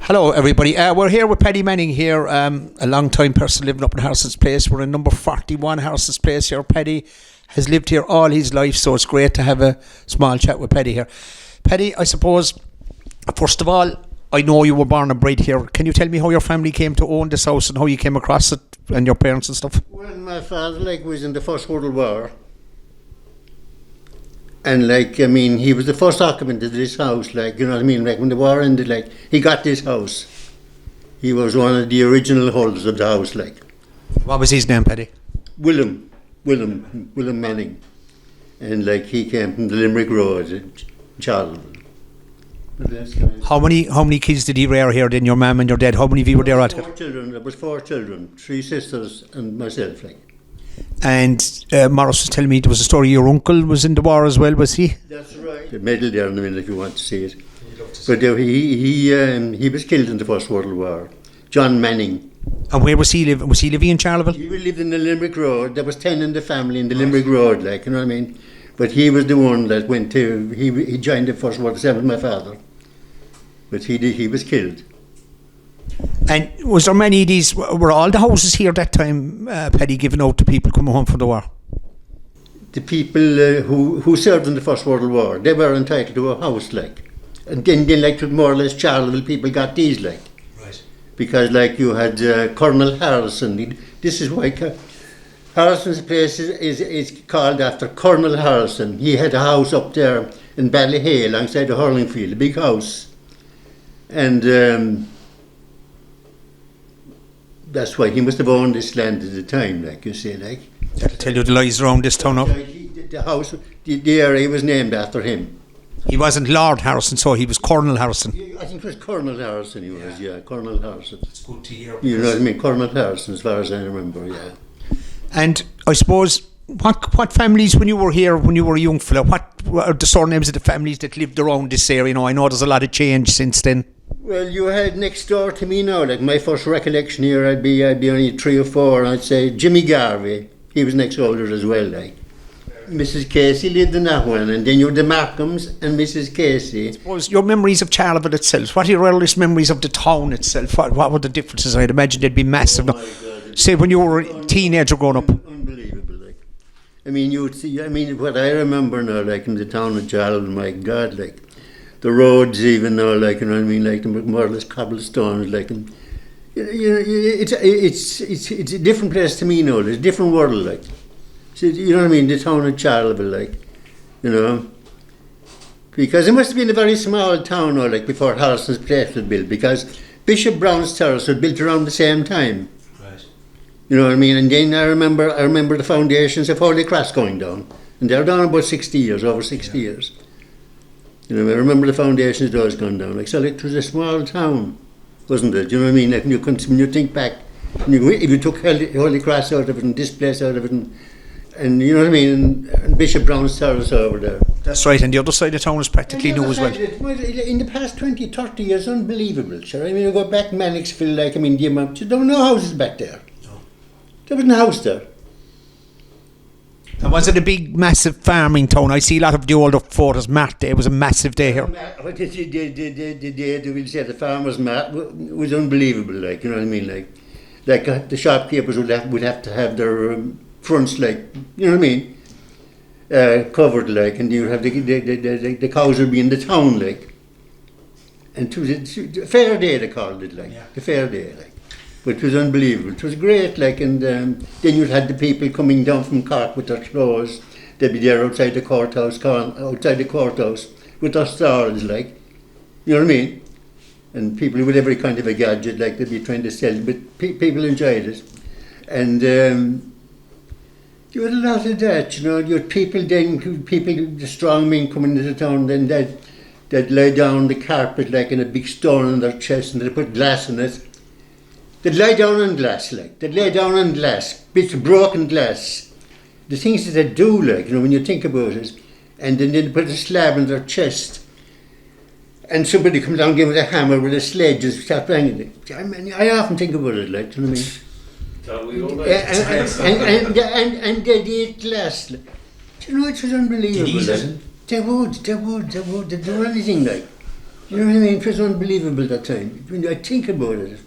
Hello everybody, we're here with Paddy Manning here, a long time person living up in Harrison's Place. We're in number 41 Harrison's Place here. Paddy has lived here all his life, so it's great to have a small chat with Paddy here. Paddy, I suppose, first of all, I know you were born and bred here. Can you tell me how your family came to own this house and how you came across it and your parents and stuff? Well, my father was in the First World War. And he was the first occupant of this house, when the war ended, he got this house. He was one of the original holders of the house, What was his name, Paddy? William Manning. And he came from the Limerick Road in Charleville. How many kids did he rear here then, your mum and your dad? How many of you were there at it? There was 4 children, 3 sisters and myself, And Morris was telling me there was a story your uncle was in the war as well, was he? That's right. The medal there in the middle if you want to see it. But he was killed in the First World War. John Manning. And where was he living? Was he living in Charleville? He lived in the Limerick Road. There was 10 in the family in the Limerick Road, But he was the one that went to, he joined the First World War, same as my father. But he was killed. And was there many of these, were all the houses here that time, Paddy, given out to people coming home from the war? The people who served in the First World War, they were entitled to a house, And then more or less Charleville people got these, Right. Because, you had Colonel Harrison. This is why Harrison's Place is called after Colonel Harrison. He had a house up there in Ballyhay alongside the hurling field, a big house. And that's why he must have owned this land at the time, That'll tell you the lies around this town up. The house, the area was named after him. He wasn't Lord Harrison, so he was Colonel Harrison. I think it was Colonel Harrison he was, Colonel Harrison. It's good to hear. You know what I mean? Colonel Harrison, as far as I remember, And I suppose, what families, when you were here, when you were a young fella, what were the surnames of the families that lived around this area? I know there's a lot of change since then. Well, you had next door to me now, my first recollection here, I'd be only 3 or 4, and I'd say Jimmy Garvey, he was next older as well, Mrs. Casey lived in that one, and then you had the Markhams and Mrs. Casey. I suppose your memories of Charleville itself, what are your earliest memories of the town itself? What were the differences? I'd imagine they'd be massive. Oh my God. Say when you were a teenager growing up. Unbelievable, you would see, what I remember now, in the town of Charleville, my God, the roads even now, the more or less cobblestones, and it's a different place to me now. It's a different world, So, the town of Charleville, because it must have been a very small town now, before Harrison's Place was built, because Bishop Brown's Terrace was built around the same time. Right. And then I remember the foundations of Holy Cross going down, and they're down about 60 years, over 60 years. I remember the foundations of those going down. So it was a small town, wasn't it? When you think back, if you took Holy Cross out of it and this place out of it, and and Bishop Brown's Terrace over there. That's right, and the other side of town is practically new as well. In the past 20, 30 years, unbelievable, sure. You go back Mannixville, the amount, there were no houses back there. No. There wasn't a house there. And was it a big, massive farming town? I see a lot of the older photos. Mart Day was a massive day here. The day, we'll say, the farmers' mart was unbelievable, the shopkeepers would have to have their fronts, covered, and you have the cows would be in the town, and to the fair day they called it, the fair day, But it was unbelievable. It was great, and then you'd had the people coming down from Cork with their clothes. They'd be there outside the courthouse with their stalls, you know what I mean? And people with every kind of a gadget, they'd be trying to sell, but people enjoyed it. And you had a lot of that, you had people, the strong men coming into town, then they'd lay down the carpet, in a big stone on their chest, and they'd put glass in it. They'd lie down on glass, They'd lay down on glass, bits of broken glass. The things that they do, when you think about it. And then they'd put a slab on their chest. And somebody come down, give it a hammer with a sledge and start banging it. I often think about it, you know what I mean? And they'd eat glass. Do you know, it was unbelievable. They would. They'd do anything, You know what I mean? It was unbelievable that time. When I think about it.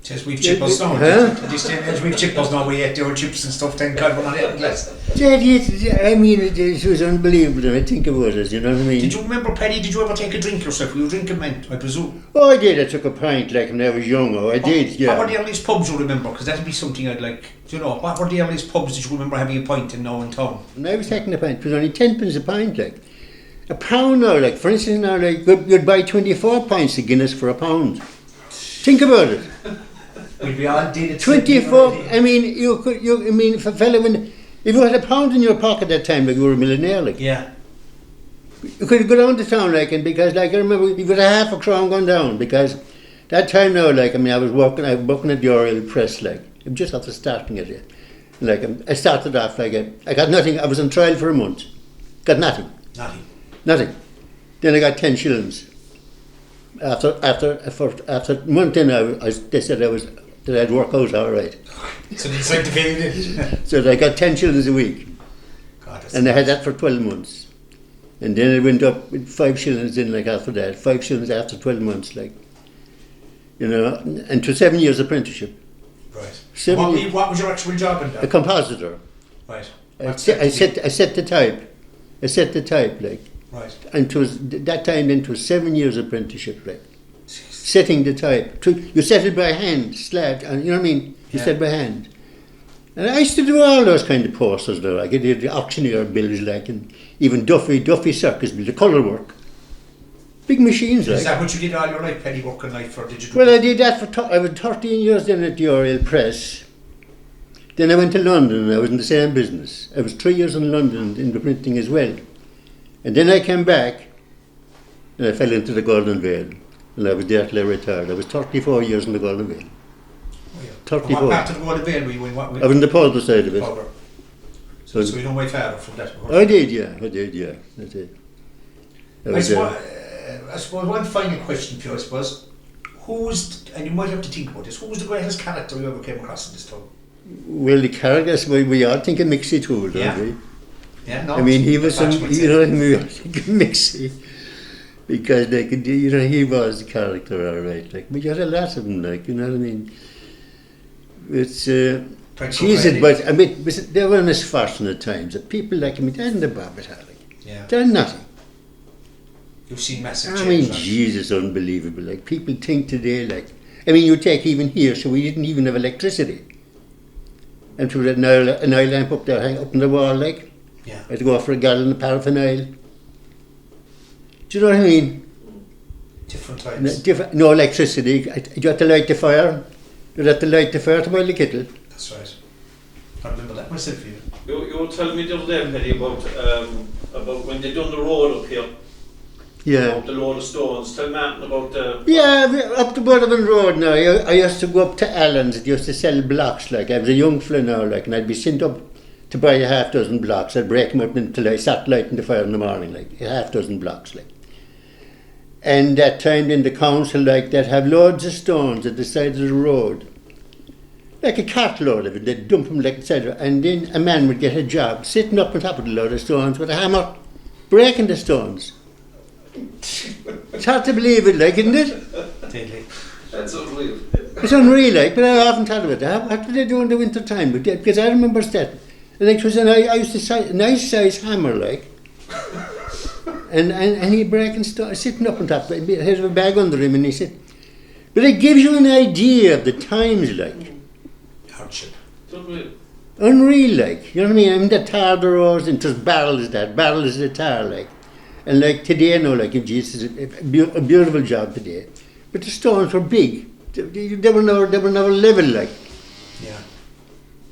Says we've chippers now. Huh? At this day and age, we've chippers now. We ate the old chips and stuff. Thank God we're not eating less. I mean, it was unbelievable when I think about it, you know what I mean? Did you remember, Paddy, did you ever take a drink yourself? Were you drinking, man, I presume? Oh, I did. I took a pint like when I was young. Oh, I did, yeah. What were the earliest pubs you remember? Because that'd be something I'd like, you know, what were the earliest pubs that you remember having a pint in now in town? When I was taking a pint, it was only 10 pence a pint, like. A pound now, like, for instance, now, like, you'd buy 24 pints of Guinness for a pound. Think about it. We all did it. 24, I mean, if a fella, if you had a pound in your pocket that time, like, you were a millionaire, like. Yeah. You could go down to town, like, and because, like, I remember, you got a half a crown going down, because that time now, like, I mean, I was working at the Oriel Press, like, I'm just after starting it, yeah. Like, I started off, like, I got nothing, I was on trial for a month, got nothing. Nothing. Then I got 10 shillings. After a month in, they said that I'd work out all right. So they decided to pay you this. So I got 10 shillings a week. God, and I had that for 12 months. And then it went up with 5 shillings in, like, after that. 5 shillings after 12 months, like. You know, and to 7 years apprenticeship. Right. What was your actual job in that? A compositor. Right. I set the type, like. Right. And it was, that time then it was 7 years apprenticeship, like. Setting the type. You set it by hand, slab, and you know what I mean? You set it by hand. And I used to do all those kind of posters though. I did the auctioneer bills, like, and even Duffy Circus bills, the colour work. Big machines, like. Is that what you did all your life, Paddy, working life, or did you do Well, I did that for, I was 13 years then at the Oriel Press. Then I went to London and I was in the same business. I was 3 years in London in the printing as well. And then I came back and I fell into the Golden Veil. And I was there till I retired. I was 34 years in the Golden Veil. Oh, yeah. 34. What part of the Golden Veil were you in? What, I was in the Powder side of it. Powder. So you know my father from that? I did, yeah. I did. I suppose one final question for you, I suppose. And you might have to think about this, who was the greatest character you ever came across in this town? Well, the characters, we all think of Mixie too, don't we? Yeah, no. I mean, he was you know what I mean? We all think of Mixie. Because, like, you know, he was the character, all right. Like, we got a lot of them, like, you know what I mean? It's, Jesus, but, I mean, they were misfortunate times. That people like me, they're in the Barbet like. Yeah. They're nothing. You've seen massive I mean, change, Jesus, unbelievable. Like, people think today, like, I mean, you take even here, so we didn't even have electricity. And through that an oil lamp up there, hang up on the wall, like. Yeah. I had to go for a gallon of paraffin oil. Do you know what I mean? Different times. No electricity. You had to light the fire. You had to light the fire to boil the kettle. That's right. I remember that myself. You were telling me the other day, Paddy, about when they done the road up here. Yeah. About the load of stones. Tell Martin about the... Yeah, up the Burdovin Road now. I used to go up to Allen's. It used to sell blocks, like. I was a young fella now, like, and I'd be sent up to buy a half dozen blocks. I'd break them up until I sat lighting the fire in the morning, like, a half dozen blocks, like. And that time in the council, like, they'd have loads of stones at the side of the road. Like a cartload of it, they'd dump them like the side of it. And then a man would get a job sitting up on top of the load of stones with a hammer, breaking the stones. It's hard to believe it, like, isn't it? That's unreal. It's unreal, like, but I often thought of it. What did they do in the winter time? Because I remember that. And it was I used to say, a nice size hammer, like. And he breaking stuff, sitting up on top, he had a bag under him, and he said, but it gives you an idea of the times, like. Hardship. Unreal, like. You know what I mean? I mean, the tar the roads, and just barrels of the tar, like. And like today, no, like, if Jesus, a beautiful job today. But the stones were big. They were never level, like. Yeah.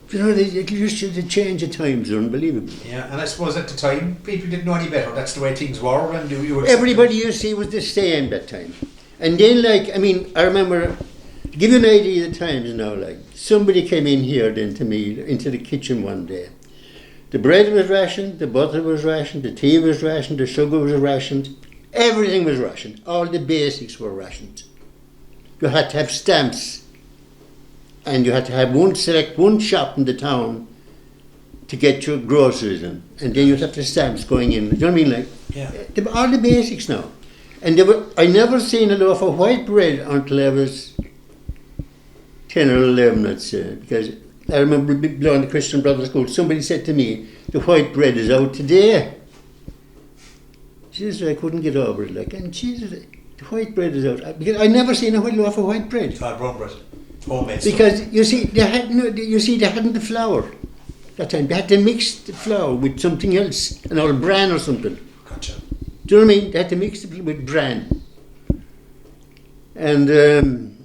You know, the change of times are unbelievable. Yeah, and I suppose at the time, people didn't know any better. That's the way things were, and you everybody you see was the same that time. And then, like, I mean, I remember, to give you an idea of the times now, like, somebody came in here then to me, into the kitchen one day. The bread was rationed, the butter was rationed, the tea was rationed, the sugar was rationed, everything was rationed. All the basics were rationed. You had to have stamps, and you had to have select one shop in the town to get your groceries in, and then you'd have the stamps going in. You know what I mean? Like, yeah. All the basics now. And I never seen a loaf of white bread until I was 10 or 11, I'd say. Because I remember belonging to Christian Brothers School. Somebody said to me, the white bread is out today. Jesus, I couldn't get over it. Like, and Jesus, the white bread is out. Because I never seen a loaf of white bread. It's called brown bread. Homemade Because you see, they hadn't the flour that time. They had to mix the flour with something else, an old bran or something. Gotcha. Do you know what I mean? They had to mix it with bran. And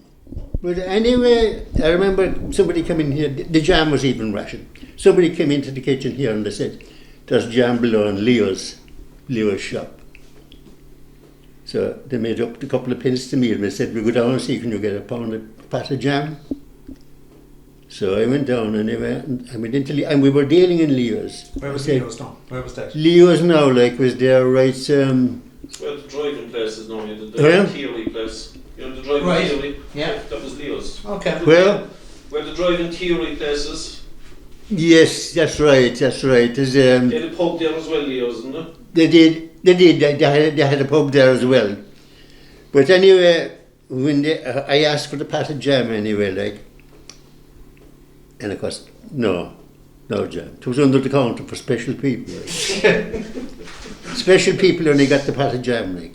but anyway, I remember somebody coming here. The jam was even rationed. Somebody came into the kitchen here and they said, "There's jam below in Leo's shop." So they made up a couple of pence to me and they said, "We go down and see, can you get a pat of jam?" So I went down anyway, and I went into and we were dealing in Leo's. Where was Leo's now? Where was that? Leo's now, like, was there right? It's where the driving place is now. The Yeah. Theory place. You know the driving Right. theory. Yeah. That was Leo's. Okay. Well, Where the driving theory places. yes, that's right. There's They had a pub there as well, Leo's, isn't it? They had a pub there as well. But anyway, when I asked for the pat of jam anyway, like, and of course, no jam. It was under the counter for special people. Like. Special people only got the pat of jam, like.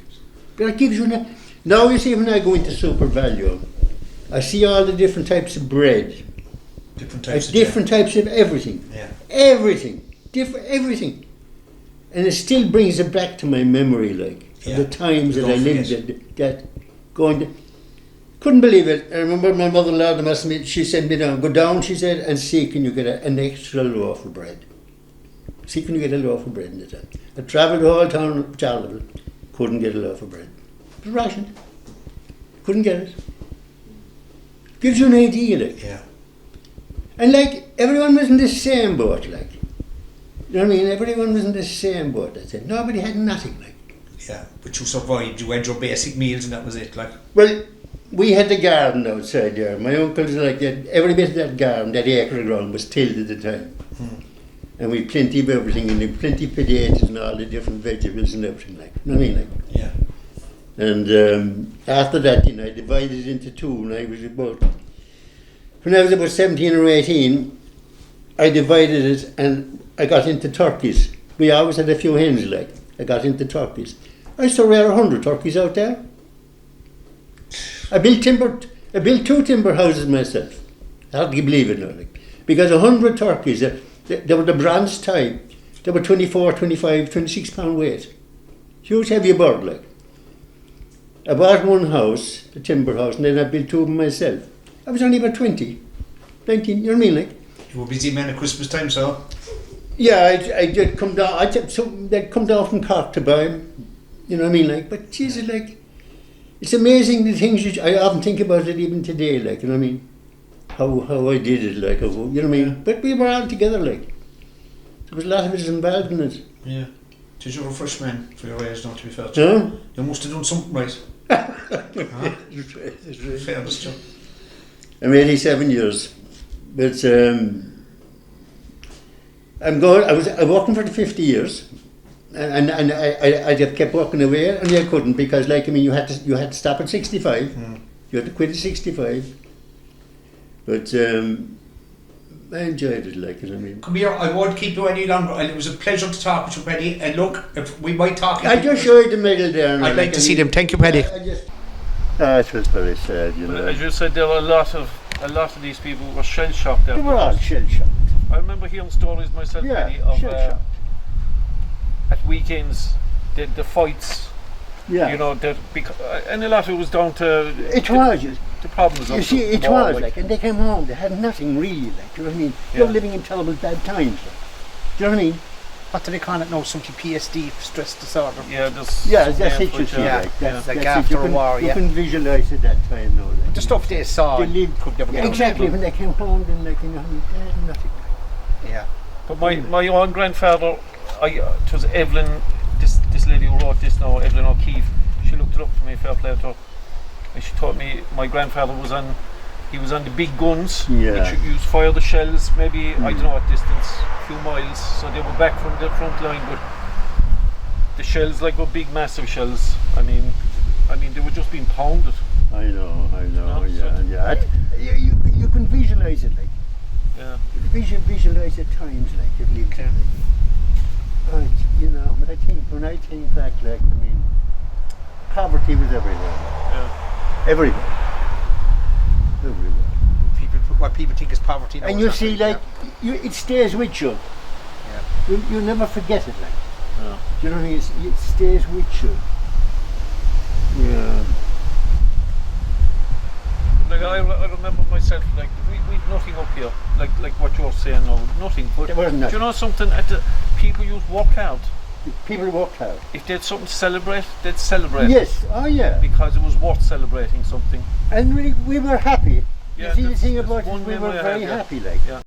But it gives you now you see when I go into Super Value, I see all the different types of bread, Different types of different types of everything. Yeah. Everything. Everything. And it still brings it back to my memory, like, Yeah. the times that I Don't lived forget. that going to, couldn't believe it. I remember my mother-in-law, she sent me down, go down, she said, and see can you get an extra loaf of bread. See can you get a loaf of bread in the town. I travelled the whole town of Charleville, couldn't get a loaf of bread. It was rationed. Couldn't get it. Gives you an idea, like. Yeah. And like, everyone was in the same boat, like. You know what I mean? Everyone was in the same boat. I said, nobody had nothing, like. Yeah. But you survived. You had your basic meals and that was it, like. Well, we had the garden outside there. My uncle's like, every bit of that garden, that acre of ground was tilled at the time. And we had plenty of everything, and plenty of potatoes and all the different vegetables and everything, like. You know what I mean? Like. Yeah. And after that, I divided it into two, and when I was about 17 or 18, I divided it and I got into turkeys. We always had a few hens, like. I got into turkeys. I saw around 100 turkeys out there. I built two timber houses myself. I hardly believe it now, like. Because 100 turkeys, they were the bronze type. They were 24, 25, 26 pound weight. Huge heavy bird, like. I bought one house, a timber house, and then I built two of them myself. I was only about 20, 19, you know what I mean, like? You were busy man at Christmas time, so. Yeah, I did come down, they'd come down from Cork to buy them, you know what I mean, like? But Jesus, like, it's amazing the things I often think about it even today, like, you know what I mean? How I did it, like, you know what I mean? But we were all together, like. There was a lot of us involved in it. Yeah. Did you were a fresh man for your age, not to be fair? Huh? You must have done something right. Fairness, Joe. I'm 87 years, but I'm working for the 50 years, and I just kept working away, and I couldn't because, like, I mean, you had to stop at 65, you had to quit at 65, but I enjoyed it, like, you know what I mean. Come here, I won't keep you any longer. It was a pleasure to talk with you, Paddy. And look, if we might talk. I just showed the medal there. I'd like to see them. Thank you, Paddy. It was very sad, you know. As you said, there were a lot of these people were shell shocked. They were all shell shocked. I remember hearing stories myself, Yeah, Paddy, of shell shocked. at weekends, the fights. Yeah. You know, and a lot of it was down to It was. the problems. You of see, the it war, was like, and they came home, they had nothing really, like, do you know what I mean? They were Yeah. living in terrible bad times, like. Do you know what I mean? What do they call it now? Something PSD, stress disorder. Yeah, there's Yeah, that's name it, for you it, see, yeah. like, Like that's after it. a war, You yeah. can visualise at that time, now, like. The stuff they saw They lived, could never get exactly, when they came home, then, like, you know, they had nothing. Yeah. But my own grandfather, it was Evelyn, this lady who wrote this now, Evelyn O'Keefe. She looked it up for me, fair play to her, and she told me my grandfather was on the big guns, Yeah. which used to fire the shells, maybe I don't know what distance, a few miles. So they were back from the front line, but the shells, like, were big, massive shells. I mean, I mean, they were just being pounded. I know, No, yeah, so- yeah. You can visualise it, like. Yeah. Visualise at times, like, you've lived it, like. And, you know, when I think back, like, I mean, poverty was everywhere, like. Yeah. Everywhere. Everywhere. What people think is poverty now And is you not see, really, like, it stays with you. Yeah. You never forget it, like. Yeah. Do you know what I mean? It stays with you. Yeah. Like I remember myself, like we've nothing up here, like what you're saying now, nothing. But There wasn't do you nothing. know something? People used work hard. People worked hard. If they had something to celebrate, they'd celebrate. Yes, oh yeah. Because it was worth celebrating something. And we were happy. Yeah, you see the that's- thing that's about one it, we were memory I very have, yeah. happy, like. Yeah.